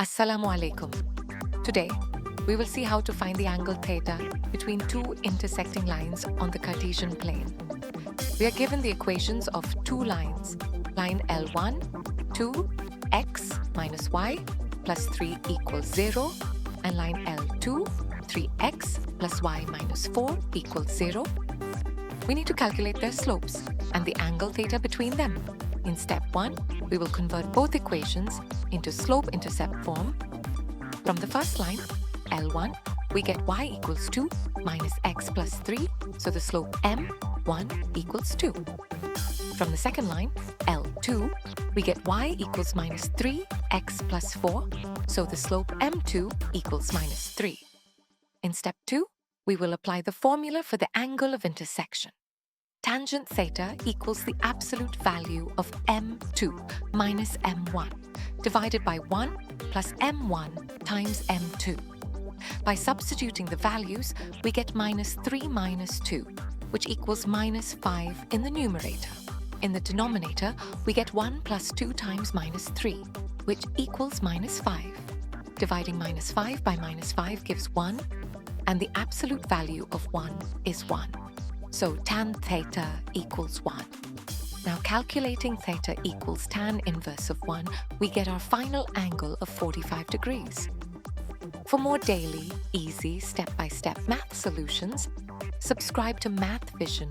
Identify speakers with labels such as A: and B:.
A: Assalamu alaikum. Today, we will see how to find the angle theta between two intersecting lines on the Cartesian plane. We are given the equations of two lines, line L1, 2x minus y plus 3 equals 0, and line L2, 3x plus y minus 4 equals 0. We need to calculate their slopes and the angle theta between them. In step 1, we will convert both equations into slope-intercept form. From the first line, L1, we get y equals 2 minus x plus 3, so the slope m1 equals 2. From the second line, L2, we get y equals minus 3x plus 4, so the slope m2 equals minus 3. In step 2, we will apply the formula for the angle of intersection. Tangent theta equals the absolute value of m2 minus m1 divided by 1 plus m1 times m2. By substituting the values, we get minus 3 minus 2, which equals minus 5 in the numerator. In the denominator, we get 1 plus 2 times minus 3, which equals minus 5. Dividing minus 5 by minus 5 gives 1, and the absolute value of 1 is 1. So tan theta equals 1. Now calculating theta equals tan inverse of 1, we get our final angle of 45 degrees. For more daily, easy, step-by-step math solutions, subscribe to Math Vision